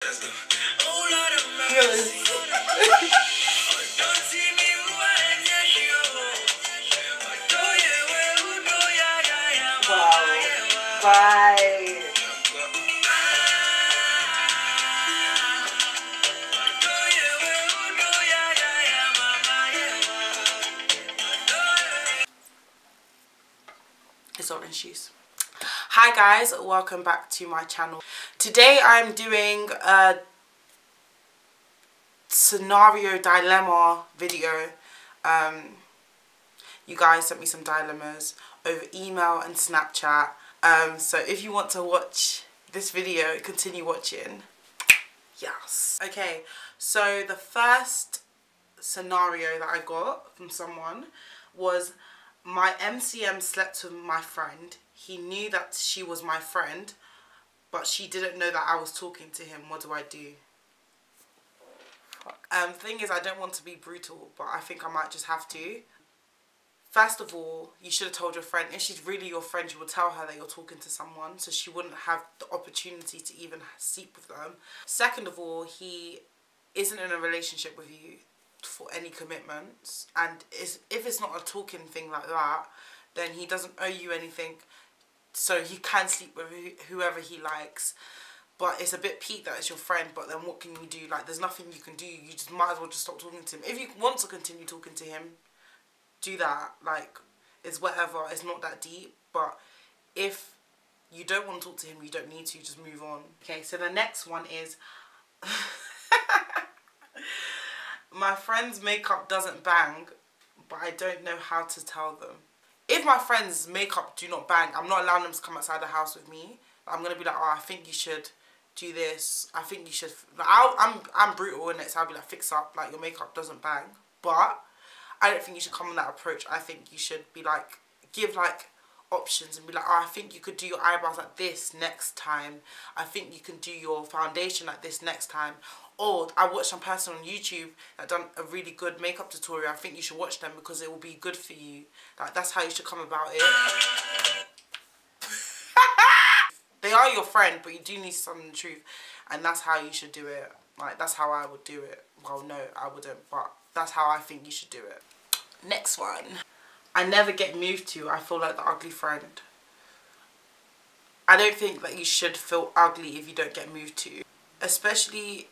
Wow. Bye. It's orange juice. Hi guys, welcome back to my channel. Today I'm doing a scenario dilemma video. You guys sent me some dilemmas over email and Snapchat. So if you want to watch this video, continue watching. Yes. Okay, so the first scenario that I got from someone was, my MCM slept with my friend. He knew that she was my friend, but she didn't know that I was talking to him. What do I do? Thing is, I don't want to be brutal, but I think I might just have to. First of all, you should have told your friend. If she's really your friend, you would tell her that you're talking to someone, so she wouldn't have the opportunity to even sleep with them. Second of all, he isn't in a relationship with you for any commitments, and if it's not a talking thing like that, then he doesn't owe you anything, so he can sleep with whoever he likes. But it's a bit peak that it's your friend, but then what can you do? Like, there's nothing you can do. You just might as well just stop talking to him. If you want to continue talking to him, do that. Like, it's whatever, it's not that deep. But if you don't want to talk to him, you don't need to, just move on. Okay, so the next one is my friend's makeup doesn't bang, but I don't know how to tell them. If my friend's makeup do not bang, I'm not allowing them to come outside the house with me. I'm going to be like, oh, I think you should do this. I think you should... Like, I'm brutal in it, so I'll be like, fix up. Like, your makeup doesn't bang. But I don't think you should come on that approach. I think you should be like, give like options and be like, oh, I think you could do your eyebrows like this next time. I think you can do your foundation like this next time. Or I watched some person on YouTube that done a really good makeup tutorial. I think you should watch them because it will be good for you. Like, that's how you should come about it. They are your friend, but you do need to tell them the truth. And that's how you should do it. Like, that's how I would do it. Well, no, I wouldn't, but that's how I think you should do it. Next one. I never get moved to. I feel like the ugly friend. I don't think that you should feel ugly if you don't get moved to. Especially,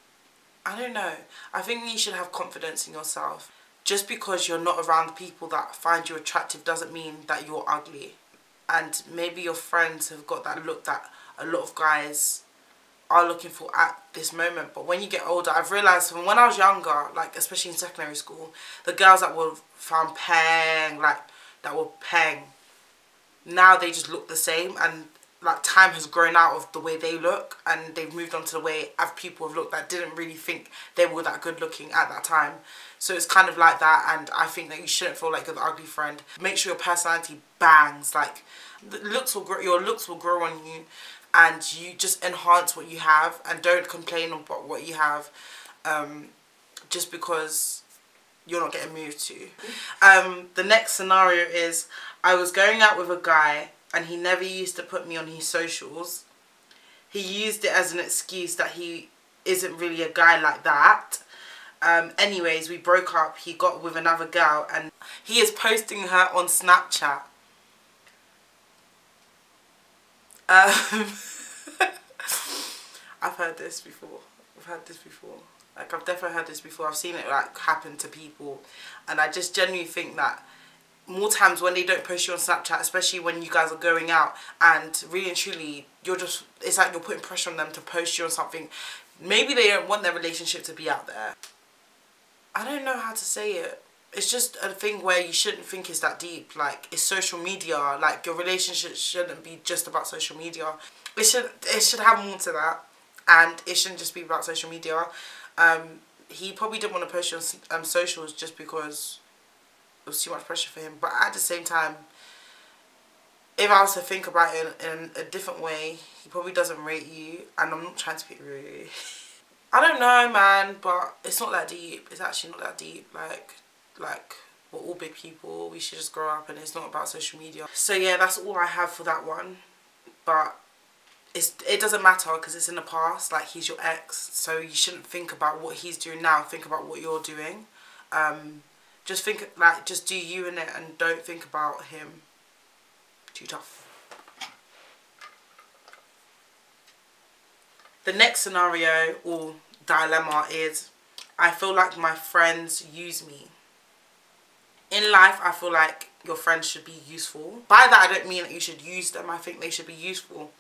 I don't know. I think you should have confidence in yourself. Just because you're not around people that find you attractive doesn't mean that you're ugly. And maybe your friends have got that look that a lot of guys are looking for at this moment. But when you get older, I've realised from when I was younger, like especially in secondary school, the girls that were found peng, like that were peng, now they just look the same, and like time has grown out of the way they look, and they've moved on to the way other people have looked that didn't really think they were that good looking at that time. So it's kind of like that, and I think that you shouldn't feel like you're the ugly friend. Make sure your personality bangs. Like, the looks will grow, your looks will grow on you, and you just enhance what you have, and don't complain about what you have just because you're not getting moved to. The next scenario is, I was going out with a guy and he never used to put me on his socials. He used it as an excuse that he isn't really a guy like that. Anyways, we broke up. He got with another girl and he is posting her on Snapchat. I've heard this before. I've heard this before. Like, I've definitely heard this before. I've seen it like happen to people, and I just genuinely think that more times when they don't post you on Snapchat, especially when you guys are going out, and really and truly you're just, it's like you're putting pressure on them to post you on something. Maybe they don't want their relationship to be out there. I don't know how to say it. It's just a thing where you shouldn't think it's that deep. Like, it's social media. Like, your relationship shouldn't be just about social media. It should have more to that, and it shouldn't just be about social media. He probably didn't want to post you on socials just because it was too much pressure for him. But at the same time, if I was to think about it in a different way, he probably doesn't rate you. And I'm not trying to be rude. I don't know, man, but it's not that deep. It's actually not that deep. Like we're all big people. We should just grow up, and it's not about social media. So yeah, that's all I have for that one. But it doesn't matter because it's in the past. Like, he's your ex, so you shouldn't think about what he's doing now. Think about what you're doing. Just think, like, just do you in it and don't think about him. Too tough. The next scenario or dilemma is, I feel like my friends use me. In life, I feel like your friends should be useful. By that, I don't mean that you should use them. I think they should be useful.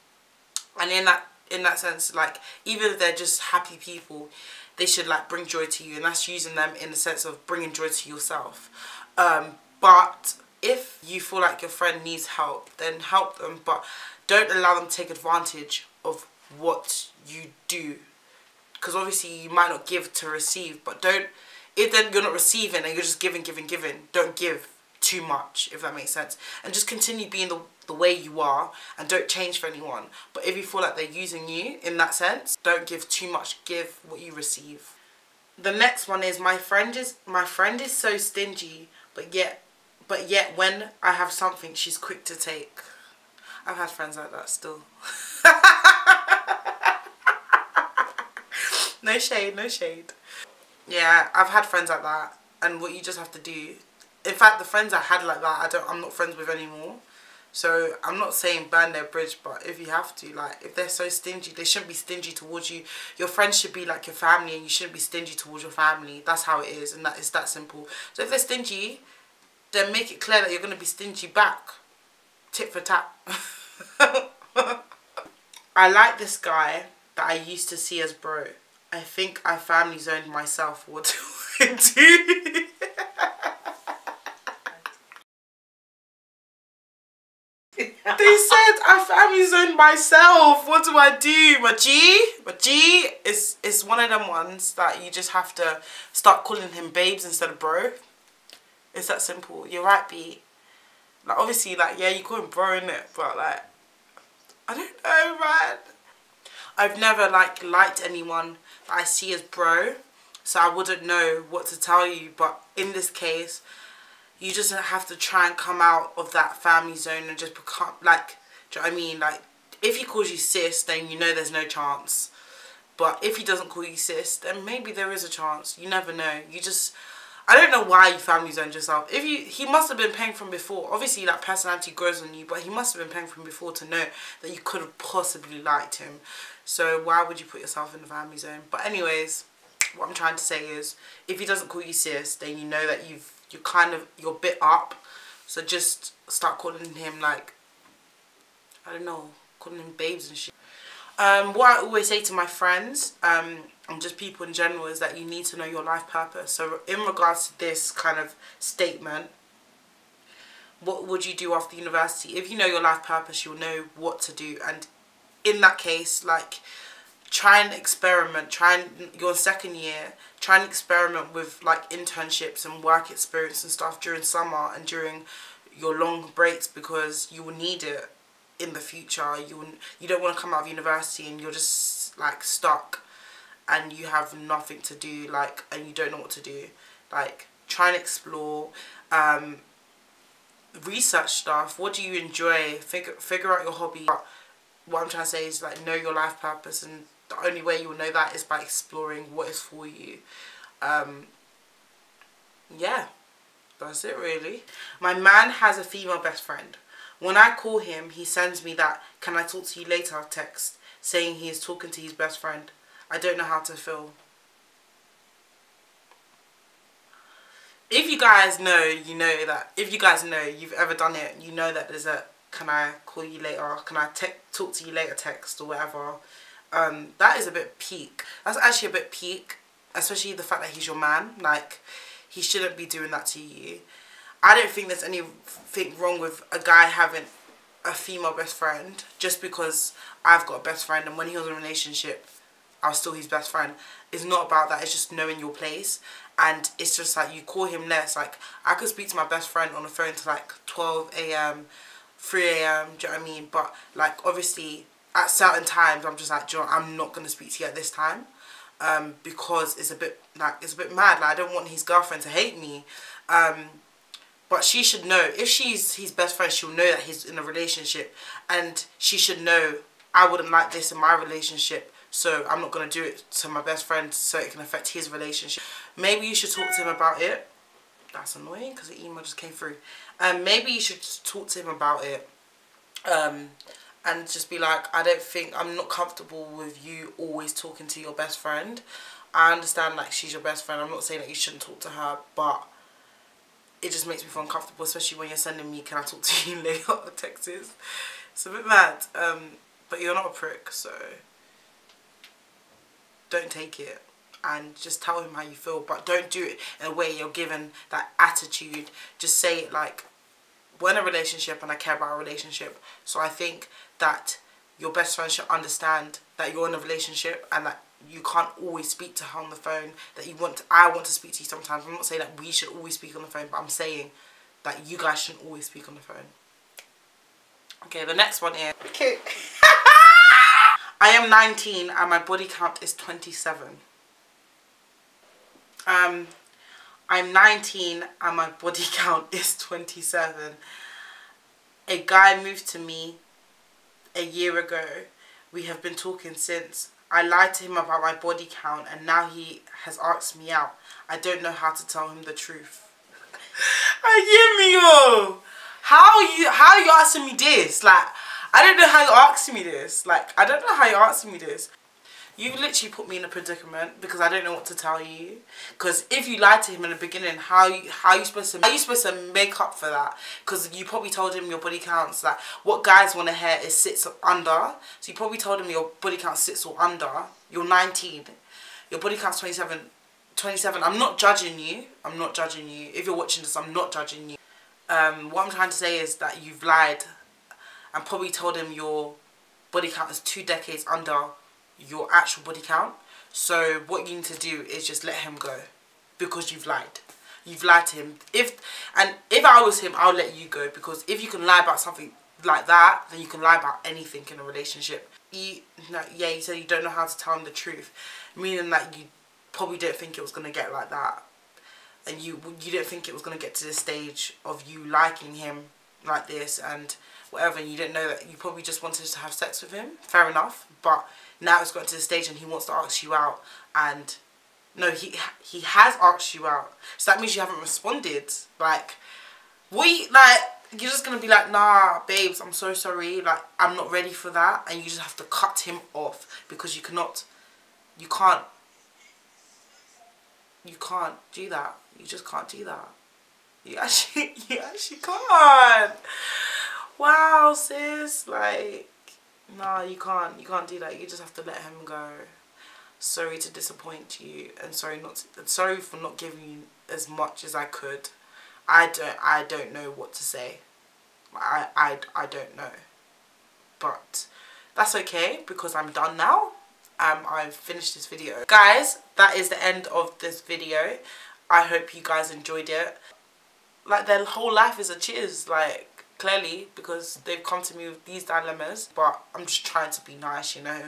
And in that sense, like, even if they're just happy people, they should, like, bring joy to you. And that's using them in the sense of bringing joy to yourself. But if you feel like your friend needs help, then help them. But don't allow them to take advantage of what you do. Because obviously you might not give to receive. But don't, if then you're not receiving and you're just giving, don't give too much, if that makes sense. And just continue being the way you are and don't change for anyone. But if you feel like they're using you in that sense, don't give too much, give what you receive. The next one is, my friend is so stingy, but yet when I have something, she's quick to take. I've had friends like that still. No shade, no shade. Yeah, I've had friends like that, and what you just have to do, in fact, the friends I had like that, I'm not friends with anymore. So I'm not saying burn their bridge, but if you have to, like, if they're so stingy, they shouldn't be stingy towards you. Your friends should be like your family, and you shouldn't be stingy towards your family. That's how it is, and that is that simple. So if they're stingy, then make it clear that you're going to be stingy back. Tit for tat. I like this guy that I used to see as bro. I think I family zoned myself. What do I do? They said I family zoned myself. What do I do? My G is one of them ones that you just have to start calling him babes instead of bro. It's that simple. You're right, B. Like, obviously, like, yeah, you call him bro, innit? But, like, I don't know, man. I've never, like, liked anyone that I see as bro, so I wouldn't know what to tell you. But in this case, you just have to try and come out of that family zone and just become, like, do you know what I mean? Like, if he calls you sis, then you know there's no chance. But if he doesn't call you sis, then maybe there is a chance. You never know. You just, I don't know why you family zoned yourself. He must have been paying from before. Obviously, that personality grows on you, but he must have been paying from before to know that you could have possibly liked him. So why would you put yourself in the family zone? But anyways, what I'm trying to say is, if he doesn't call you sis, then you know that you're a bit up. So just start calling him, like, I don't know, calling him babes and shit. What I always say to my friends, and just people in general, is that you need to know your life purpose. So in regards to this kind of statement, what would you do after university? If you know your life purpose, you'll know what to do. And in that case, like, try and experiment. You're in second year, try and experiment with, like, internships and work experience and stuff during summer and during your long breaks, because you will need it in the future. You don't want to come out of university and you're just, like, stuck and you have nothing to do, like, and you don't know what to do. Like, try and explore, research stuff. What do you enjoy? Figure out your hobby. But what I'm trying to say is, like, know your life purpose, and the only way you will know that is by exploring what is for you. Yeah, that's it really. My man has a female best friend. When I call him, he sends me that "can I talk to you later" text, saying he is talking to his best friend. I don't know how to feel. If you guys know, you know that. If you guys know, you've ever done it, you know that there's a "can I call you later", "can I talk to you later" text or whatever. That is a bit peak. That's actually a bit peak, especially the fact that he's your man. Like, he shouldn't be doing that to you. I don't think there's anything wrong with a guy having a female best friend just because I've got a best friend, and when he was in a relationship, I was still his best friend. It's not about that. It's just knowing your place. And it's just like, you call him less. Like, I could speak to my best friend on the phone to like 12 a.m, 3 a.m, do you know what I mean? But, like, obviously, at certain times, I'm just like, do you know what, I'm not going to speak to you at this time. Because it's a bit mad. Like, I don't want his girlfriend to hate me. But she should know. If she's his best friend, she'll know that he's in a relationship. And she should know I wouldn't like this in my relationship, so I'm not going to do it to my best friend so it can affect his relationship. Maybe you should talk to him about it. That's annoying because the email just came through. Maybe you should talk to him about it. And just be like, I'm not comfortable with you always talking to your best friend. I understand like she's your best friend. I'm not saying that you shouldn't talk to her, but it just makes me feel uncomfortable, especially when you're sending me, can I talk to you later, texts. It's a bit mad. But you're not a prick, so don't take it. And just tell him how you feel, but don't do it in a way you're given that attitude. Just say it like, we're in a relationship and I care about our relationship, so I think that your best friend should understand that you're in a relationship and that you can't always speak to her on the phone, that I want to speak to you sometimes. I'm not saying that we should always speak on the phone, but I'm saying that you guys shouldn't always speak on the phone. Okay, the next one is, okay. I am 19 and my body count is 27. I'm 19 and my body count is 27. A guy moved to me a year ago. We have been talking since. I lied to him about my body count and now he has asked me out. I don't know how to tell him the truth. How are you asking me this? Like, I don't know how you're asking me this. Like, I don't know how you're asking me this. You literally put me in a predicament because I don't know what to tell you. Because if you lied to him in the beginning, how are you supposed to make up for that? Because you probably told him your body counts, like what guys want to hear is sits or under. So you probably told him your body count sits or under. You're 19. Your body count's 27. 27. I'm not judging you. I'm not judging you. If you're watching this, I'm not judging you. What I'm trying to say is that you've lied and probably told him your body count is 2 decades under your actual body count. So what you need to do is just let him go because you've lied. You've lied to him. If I was him, I'll let you go, because if you can lie about something like that, then you can lie about anything in a relationship. You said you don't know how to tell him the truth, meaning that you probably don't think it was going to get like that, and you didn't think it was going to get to this stage of you liking him like this and whatever, and you didn't know that. You probably just wanted to have sex with him. Fair enough, but now it's gotten to the stage and he wants to ask you out, and no, he has asked you out, so that means you haven't responded. Like, you're just gonna be like, nah babes, I'm so sorry, like I'm not ready for that, and you just have to cut him off because you can't do that. You just can't do that. You actually can't. Wow, sis, like, nah, you can't do that. You just have to let him go. Sorry to disappoint you, and sorry for not giving you as much as I could. I don't know what to say. I don't know. But that's okay because I'm done now. I've finished this video. Guys, that is the end of this video. I hope you guys enjoyed it. Like, their whole life is a cheers, like, clearly, because they've come to me with these dilemmas. But I'm just trying to be nice, you know.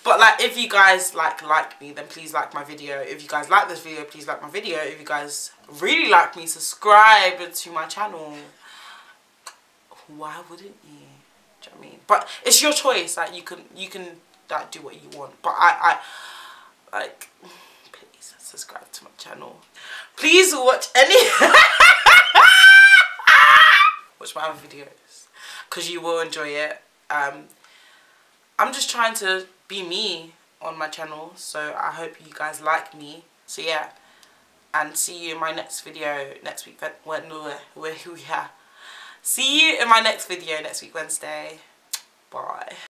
But like, if you guys like me, then please like my video. If you guys like this video, please like my video. If you guys really like me, subscribe to my channel. Why wouldn't you? Do you know what I mean? But it's your choice. Like, you can like do what you want. But I like, please subscribe to my channel. Please watch watch my other videos because you will enjoy it. I'm just trying to be me on my channel, so I hope you guys like me. So yeah, and see you in my next video next week. See you in my next video next week, Wednesday. Bye.